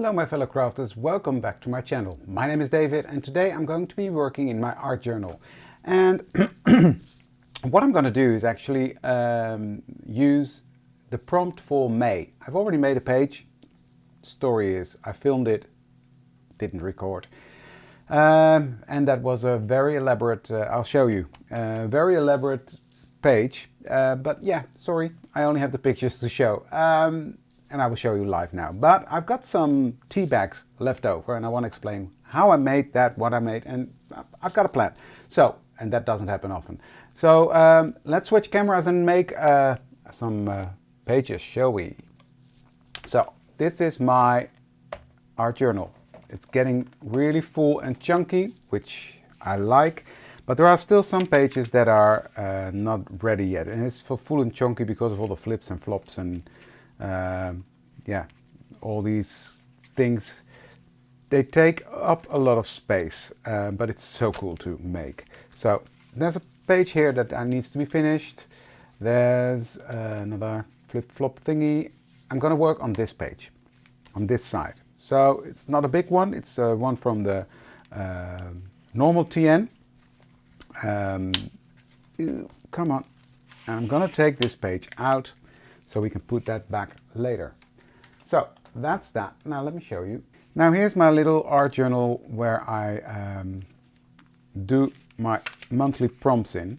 Hello my fellow crafters, welcome back to my channel. My name is David and today I'm going to be working in my art journal. And what I'm going to do is actually use the prompt for May. I've already made a page. Story is, I filmed it, didn't record. And that was a very elaborate, I'll show you, very elaborate page. But yeah, sorry, I only have the pictures to show. And I will show you live now. But I've got some tea bags left over and I want to explain how I made that, what I made, and I've got a plan. So, and that doesn't happen often. So let's switch cameras and make some pages, shall we? So this is my art journal. It's getting really full and chunky, which I like. But there are still some pages that are not ready yet. And it's for full and chunky because of all the flips and flops and yeah, all these things. They take up a lot of space, but it's so cool to make. So there's a page here that needs to be finished. There's another flip-flop thingy. I'm going to work on this page, on this side. So it's not a big one. It's one from the normal TN. Come on. And I'm going to take this page out so we can put that back later. So that's that. Now let me show you. Now here's my little art journal where I do my monthly prompts in.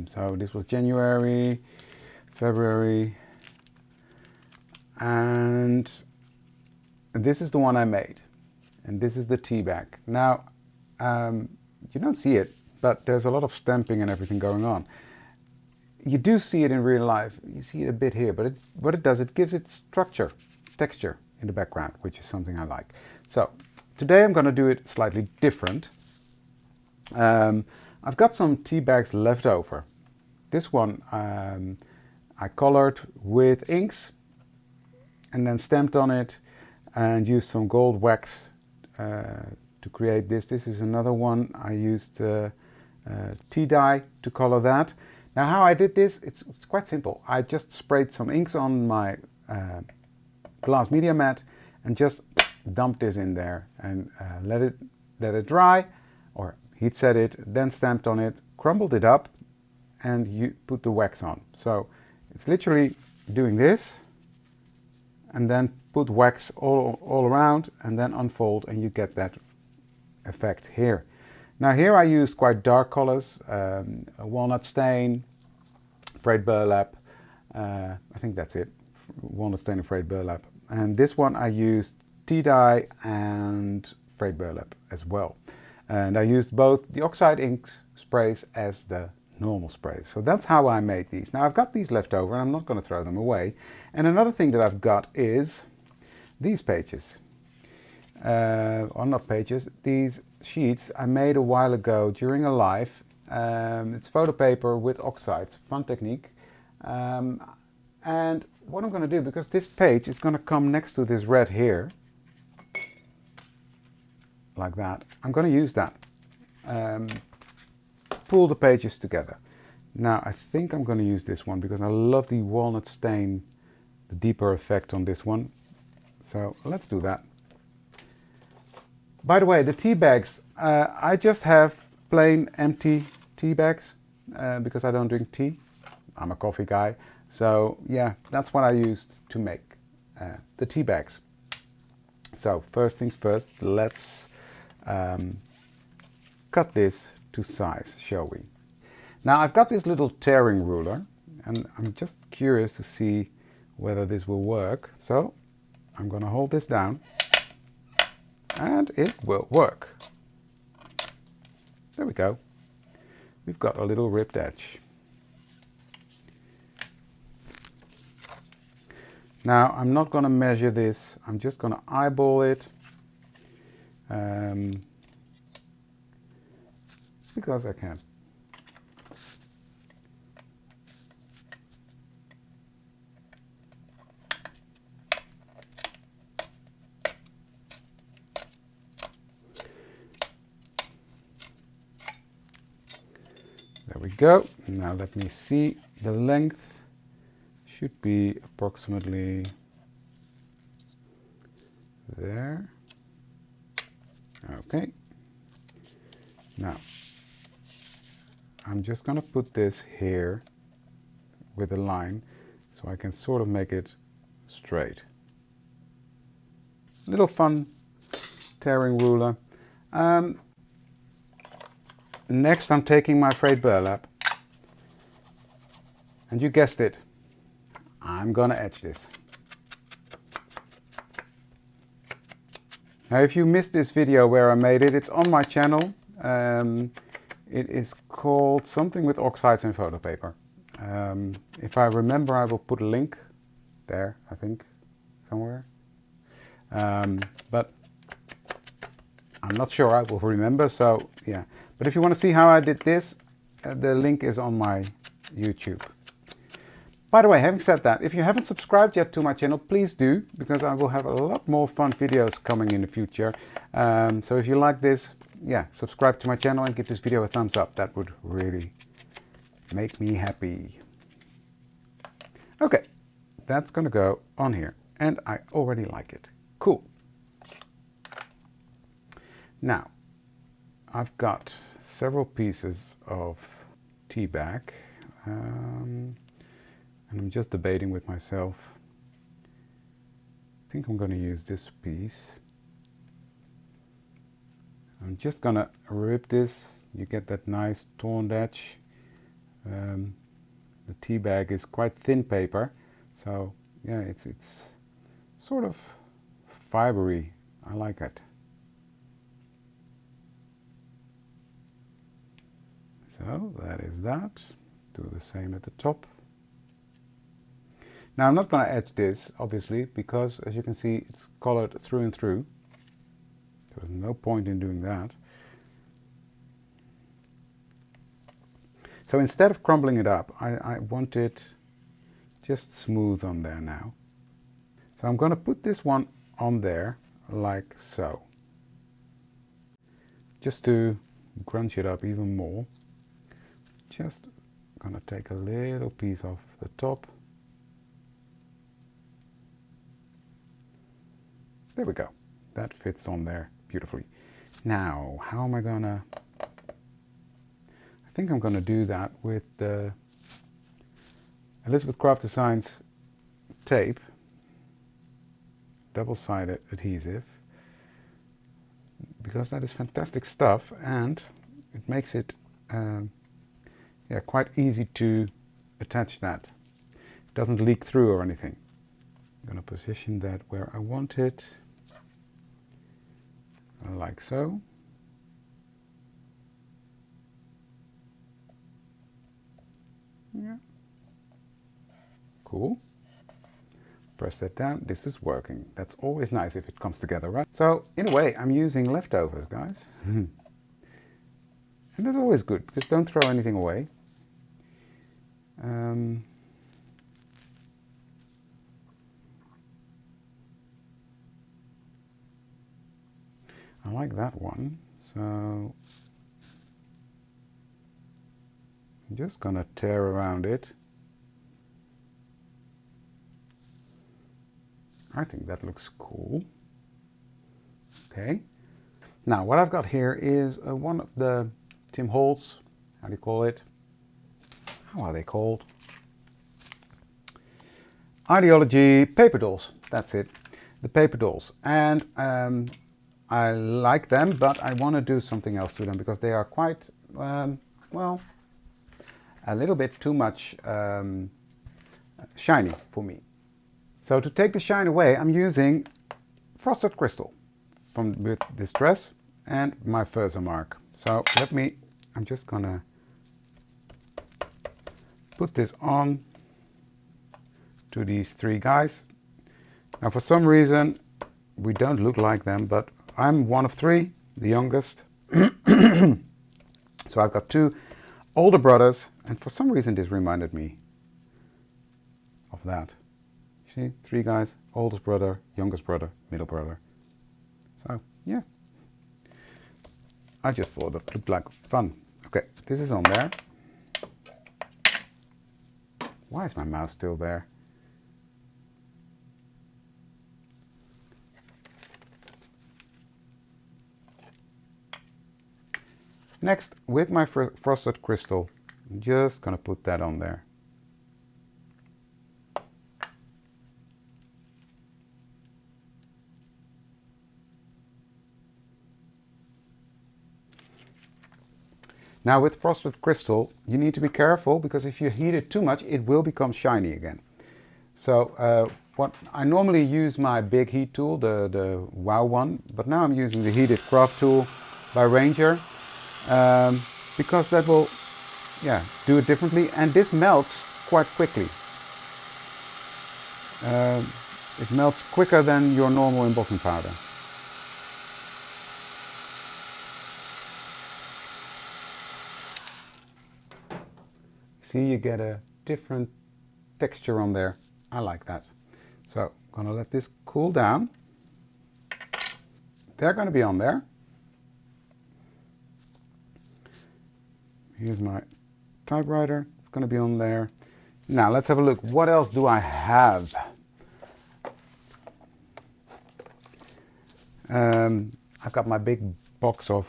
So this was January, February, and this is the one I made. And this is the tea bag. Now you don't see it, but there's a lot of stamping and everything going on. You do see it in real life. You see it a bit here, but what it does, it gives it structure, texture in the background, which is something I like. So today I'm going to do it slightly different. I've got some tea bags left over. This one I colored with inks and then stamped on it and used some gold wax to create this. This is another one. I used tea dye to color that. Now how I did this, it's quite simple. I just sprayed some inks on my glass media mat and just dumped this in there and let it dry or heat set it, then stamped on it, crumbled it up and you put the wax on. So it's literally doing this and then put wax all around and then unfold and you get that effect here. Now here I used quite dark colors, a walnut stain, frayed burlap, I think that's it, walnut stain and frayed burlap. And this one I used tea dye and frayed burlap as well. And I used both the oxide ink sprays as the normal sprays. So that's how I made these. Now I've got these left over and I'm not going to throw them away. And another thing that I've got is these pages. Or not pages, these sheets I made a while ago during a live. It's photo paper with oxides, fun technique. And what I'm going to do, because this page is going to come next to this red here, like that, I'm going to use that. Pull the pages together. Now I think I'm going to use this one because I love the walnut stain, the deeper effect on this one. So let's do that. By the way, the tea bags, I just have plain empty tea bags because I don't drink tea. I'm a coffee guy. So yeah, that's what I used to make the tea bags. So first things first, let's cut this to size, shall we? Now I've got this little tearing ruler and I'm just curious to see whether this will work. So I'm going to hold this down. And it will work. There we go. We've got a little ripped edge. Now I'm not going to measure this. I'm just going to eyeball it. Because I can. There we go. Now let me see. The length should be approximately there. Okay. Now, I'm just going to put this here with a line so I can sort of make it straight. Little fun tearing ruler. Next I'm taking my frayed burlap, and you guessed it, I'm gonna etch this. Now if you missed this video where I made it, it's on my channel. It is called something with oxides and photo paper. If I remember, I will put a link there, I think, somewhere. But I'm not sure I will remember, so yeah. But if you want to see how I did this, the link is on my YouTube. By the way, having said that, if you haven't subscribed yet to my channel, please do, because I will have a lot more fun videos coming in the future. So if you like this, yeah, subscribe to my channel and give this video a thumbs up. That would really make me happy. Okay, that's gonna go on here, and I already like it. Cool. Now, I've got several pieces of tea bag, and I'm just debating with myself. I think I'm going to use this piece. I'm just going to rip this. You get that nice torn edge. The tea bag is quite thin paper, so yeah, it's sort of fibery. I like it. So that is that. Do the same at the top. Now I'm not going to etch this, obviously, because as you can see it's colored through and through. There's no point in doing that. So instead of crumbling it up, I want it just smooth on there now. So I'm going to put this one on there like so. Just to crunch it up even more. Just going to take a little piece off the top. There we go. That fits on there beautifully. Now, how am I gonna... I think I'm gonna do that with the Elizabeth Craft Designs tape, double-sided adhesive, because that is fantastic stuff and it makes it yeah, quite easy to attach that. It doesn't leak through or anything. I'm gonna position that where I want it. Like so. Yeah. Cool. Press that down. This is working. That's always nice if it comes together, right? So in a way, I'm using leftovers, guys. And that's always good, because don't throw anything away. I like that one, so I'm just gonna tear around it. I think that looks cool. Okay, now what I've got here is one of the Tim Holtz, how do you call it? How are they called? Ideology paper dolls, that's it, the paper dolls. And I like them, but I want to do something else to them because they are quite, well, a little bit too much shiny for me. So to take the shine away, I'm using frosted crystal with Distress and my Versamark. So I'm just gonna put this on to these three guys. Now for some reason, we don't look like them, but I'm one of three, the youngest. So I've got two older brothers, and for some reason this reminded me of that. See, three guys, oldest brother, youngest brother, middle brother. So yeah, I just thought it looked like fun. Okay, this is on there. Why is my mouse still there? Next, with my frosted crystal, I'm just gonna put that on there. Now with frosted crystal, you need to be careful because if you heat it too much, it will become shiny again. So what I normally use my big heat tool, the WOW one, but now I'm using the heated craft tool by Ranger because that will, do it differently, and this melts quite quickly. It melts quicker than your normal embossing powder. See, you get a different texture on there. I like that. So I'm gonna let this cool down. They're gonna be on there. Here's my typewriter. It's gonna be on there. Now let's have a look. What else do I have? I've got my big box of,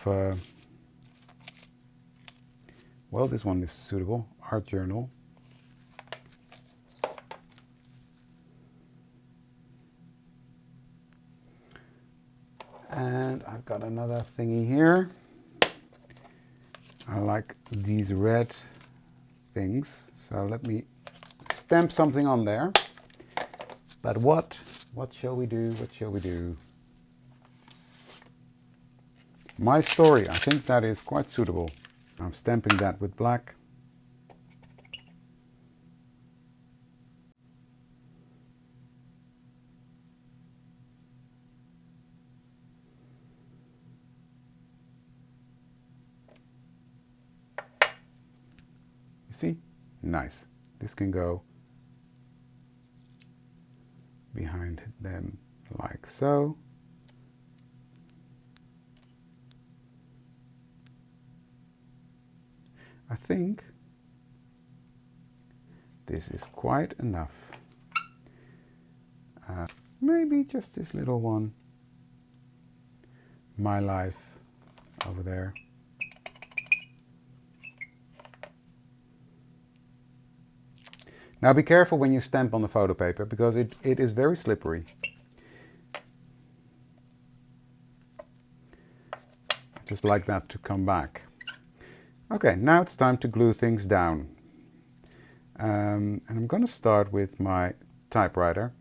well, this one is suitable, art journal. And I've got another thingy here. I like these red things, so let me stamp something on there. But what shall we do? What shall we do? My story, I think that is quite suitable. I'm stamping that with black. You see? Nice. This can go behind them like so. I think this is quite enough. Maybe just this little one. My life over there. Now be careful when you stamp on the photo paper because it is very slippery. I just like that to come back. Okay, now it's time to glue things down. And I'm going to start with my typewriter.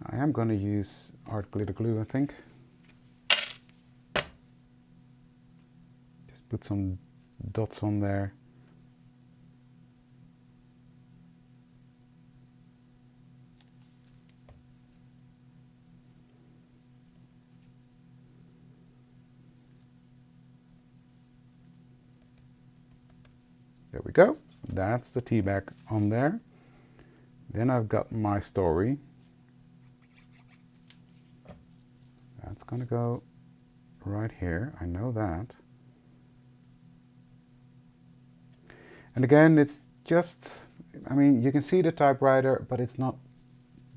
I am going to use art glitter glue, I think. Just put some dots on there. There we go. That's the tea bag on there. Then I've got my story. That's gonna go right here. I know that. And again, it's just, I mean, you can see the typewriter, but it's not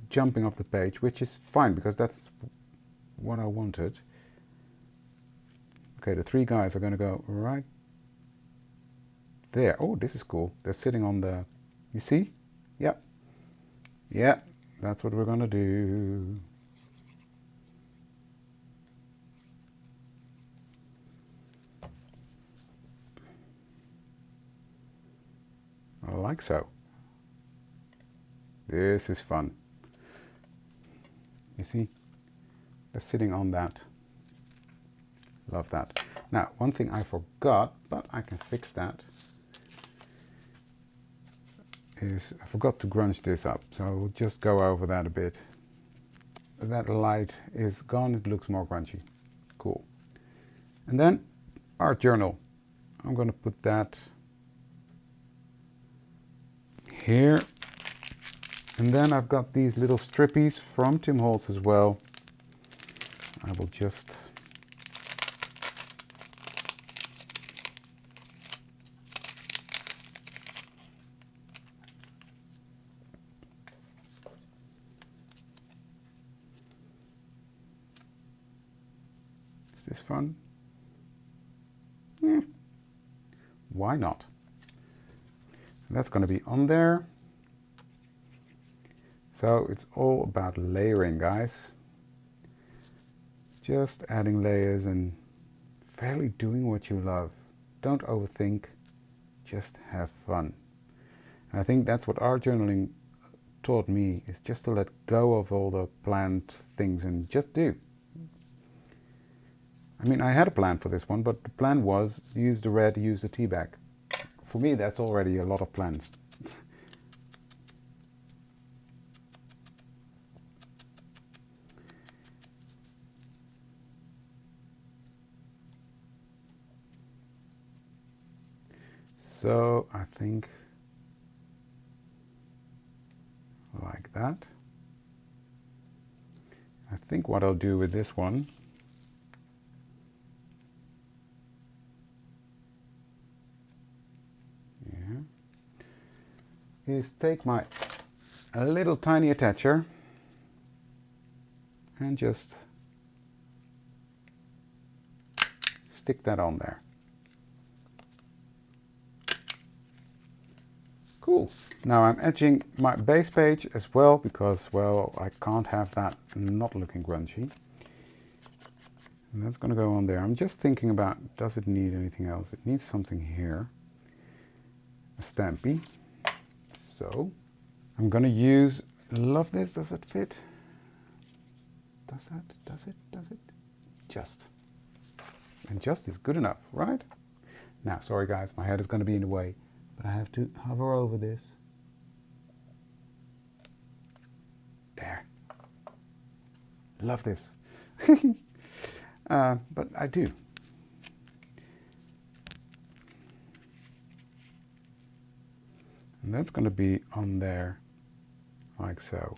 jumping off the page, which is fine because that's what I wanted. Okay, the three guys are gonna go right there. Oh, this is cool. They're sitting on the, you see? Yep. Yeah, that's what we're gonna do. Like so. This is fun. You see? They're sitting on that. Love that. Now, one thing I forgot, but I can fix that, is I forgot to grunge this up, so we'll just go over that a bit. That light is gone, it looks more grungy. Cool. And then art journal. I'm going to put that here. And then I've got these little strippies from Tim Holtz as well. I will just Is this fun? Yeah, why not? And that's going to be on there. So it's all about layering, guys. Just adding layers and fairly doing what you love. Don't overthink, just have fun. And I think that's what art journaling taught me, is just to let go of all the planned things and just do. I mean, I had a plan for this one, but the plan was use the red, use the tea bag. For me, that's already a lot of plans. So I think like that. I think what I'll do with this one is take my little tiny attacher and just stick that on there. Cool. Now I'm etching my base page as well because, well, I can't have that not looking grungy. And that's going to go on there. I'm just thinking about, does it need anything else? It needs something here. A stampy. So I'm going to use, love this, does it fit? Does that, does it? Just. And just is good enough, right? Now, sorry guys, my head is going to be in the way, but I have to hover over this. There. Love this. But I do. And that's going to be on there like so.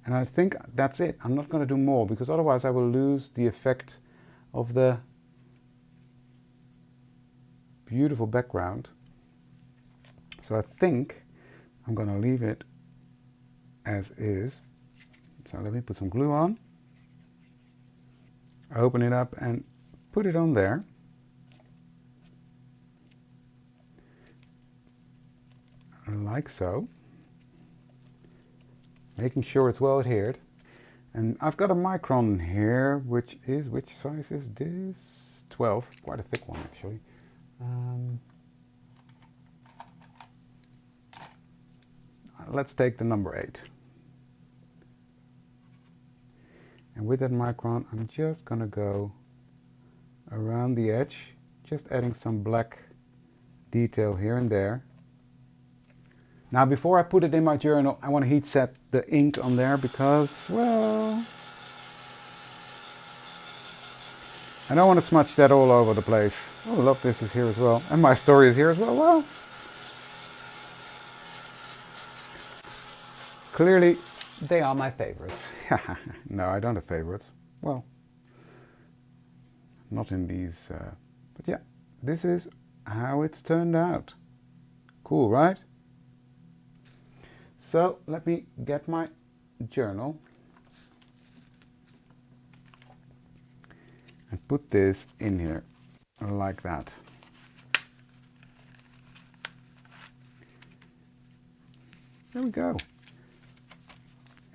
And I think that's it. I'm not going to do more because otherwise I will lose the effect of the beautiful background. So I think I'm going to leave it as is. So let me put some glue on. Open it up and put it on there. Like so. Making sure it's well adhered. And I've got a micron here, which size is this? 12, quite a thick one actually. Let's take the number 8. And with that micron, I'm just gonna go around the edge, just adding some black detail here and there. Now before I put it in my journal, I want to heat set the ink on there because, well, I don't want to smudge that all over the place. Oh, love this is here as well. And my story is here as well. Well, clearly they are my favorites. No, I don't have favorites. Well, not in these, but yeah, this is how it's turned out. Cool, right? So let me get my journal and put this in here like that. There we go.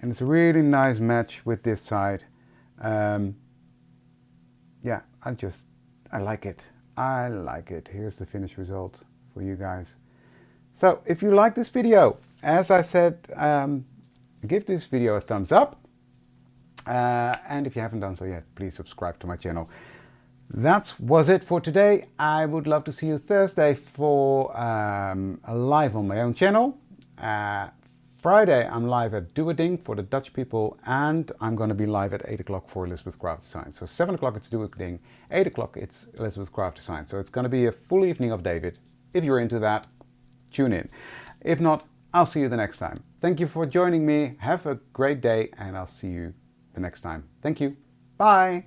And it's a really nice match with this side. Yeah, I like it. I like it. Here's the finished result for you guys. So if you like this video, as I said, give this video a thumbs up. And if you haven't done so yet, please subscribe to my channel. That was it for today. I would love to see you Thursday for a live on my own channel. Friday I'm live at Do a Ding for the Dutch people, and I'm going to be live at 8 o'clock for Elizabeth Craft Design. So 7 o'clock it's Do a Ding, 8 o'clock it's Elizabeth Craft Design. So it's going to be a full evening of David. If you're into that, tune in. If not, I'll see you the next time. Thank you for joining me. Have a great day, and I'll see you the next time. Thank you. Bye.